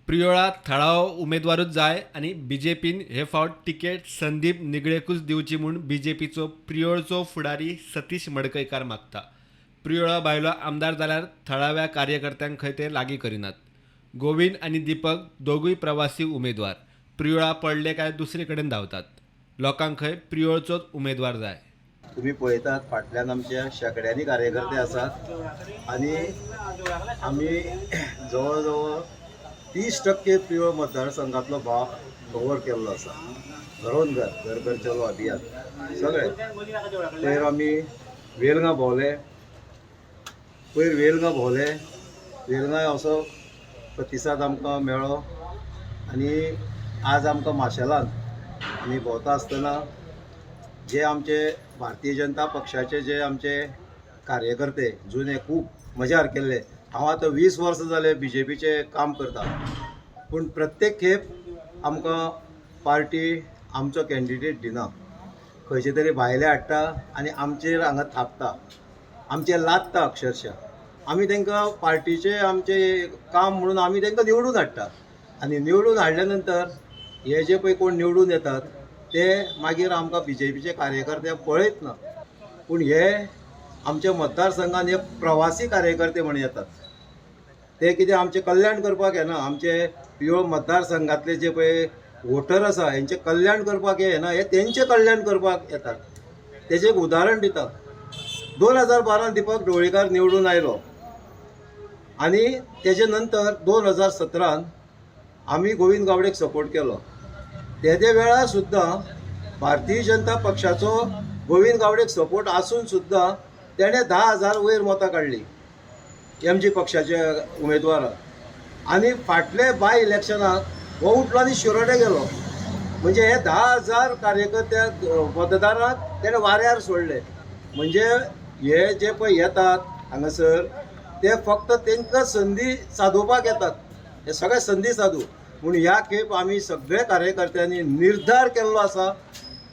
प्रियोळा थळाव उमेदवारूच जाय आणि बीजेपीन हे फावट तिकेट संदीप निगळेकूच दिवची म्हूण बीजेपीचो प्रियोळचो फुडारी सतीश मडकयकार मागता. प्रियोळा भायलो आमदार जाल्यार थळाव्या कार्यकर्त्यांक खंय ते लागीं करिनात. गोविंद आनी दीपक दोगूय प्रवासी उमेदवार. प्रियोळा पडले काय दुसरे कडेन धांवतात. लोकांक खंय प्रियोळचोच उमेदवार जाय. तुम्ही पळयतात फाटल्यान आमच्या शेकड्यांनी कार्यकर्ते आसात आणि आमी जवळ जवळ 30% प्रियो मतदारसंघातलो भाग कवर केल्लो आसा. घरोन घर घर चलो अभियान सगळे पयर आमी वेलंगां भोंवले. वेलंगां असो प्रतिसाद आमकां मेळ्ळो आनी आज आमकां माशेलान आमी भोंवता आसतना जे आमचे भारतीय जनता पक्षाचे जे आमचे कार्यकर्ते जुने खूब मजार केल्ले. हांव आतां 20 वर्सां जाले बीजेपीचे काम करता, पूण प्रत्येक खेप आमकां पार्टी आमचो कॅन्डिडेट दिना. खंयचे तरी भायले हाडटा आनी आमचेर हांगा थापता, आमचेर लादता अक्षरशः. आमी तांकां पार्टीचे आमचे काम म्हणून आमी तांकां निवडून हाडटा आनी निवडून हाडल्या नंतर हे जे पळय कोण निवडून येतात ते मागीर आमकां बीजेपीचे कार्यकर्ते पळयत ना. पूण हे आमच्या मतदारसंघान हे प्रवासी कार्यकर्ते म्हणून येतात. ते कितें आमचें कल्याण करपाक येना. आमचे प्रियोळ मतदारसंघातले जे पळय वोटर आसा हेंचें कल्याण करपाक येना, हे तेंचें कल्याण करपाक येतात. तेजें एक उदाहरण दिता. 2012 दीपक ढवळीकर निवडून आयलो आनी तेजे नंतर 2017 आमी गोविंद गावडेक सपोर्ट केलो. तेदे वेळार सुद्दां भारतीय जनता पक्षाचो गोविंद गावडेक सपोर्ट आसून सुद्दां तेणें 10,000 वयर मतां काडली MG पक्षाचे उमेदवार. आनी फाटले बाय इलेक्शनाक हो उठलो आनी शिरोडे गेलो. म्हणजे हे 10,000 कार्यकर्त्याक मतदारांक तेणें वाऱ्यार सोडले. म्हणजे हे जे पळय येतात हांगासर ते फक्त तांकां संदी सादोवपाक येतात. हे सगळे संदी सादू. पूण ह्या खेप आमी सगळे कार्यकर्त्यांनी निर्धार केल्लो आसा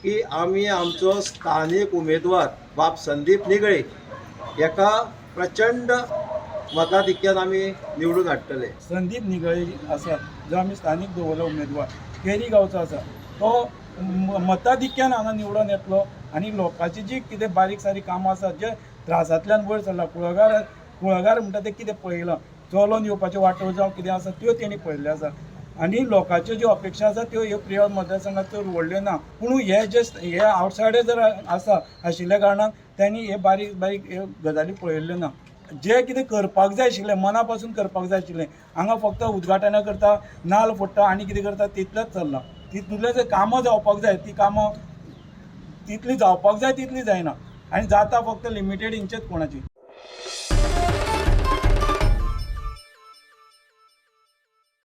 की आमी आमचो स्थानीक उमेदवार बाब संदीप निगळे हेका प्रचंड मताधिक्यान आमी निवडून हाडटले. संदीप निगळे आसा जो आमी स्थानीक दवरलो उमेदवार केरी गांवचो आसा, तो मताधिक्यान हांगा निवडून येतलो आनी लोकांची जी कितें बारीक सारीक कामां आसात जे त्रासांतल्यान वयर सरला, कुळागर म्हणटा ते कितें पळयलां, चलोन येवपाच्यो वाटो जावं कितें आसा त्यो तेणी पळयल्ले आसा. आनी लोकांच्यो ज्यो अपेक्षा आसा त्यो ह्यो प्रियोळ मतदारसंघात चड व्हडल्यो ना. पूण हे आवटसायडर जर आशिल्ल्या कारणान त्यांनी हे बारीक बारीक गजाली पळयल्ल्यो ना. जे कितें करपाक जाय आशिल्लें मना पासून करपाक जाय आशिल्लें हांगा फक्त उद्घाटनां करता, नाल्ल फोडटा आनी कितें करता तितलेंच चल्लां. तितूंतले जे कामां जावपाक जाय ती कामां तितली जावपाक जाय तितली जायना आनी जाता फक्त लिमिटेड इंचेच कोणाची.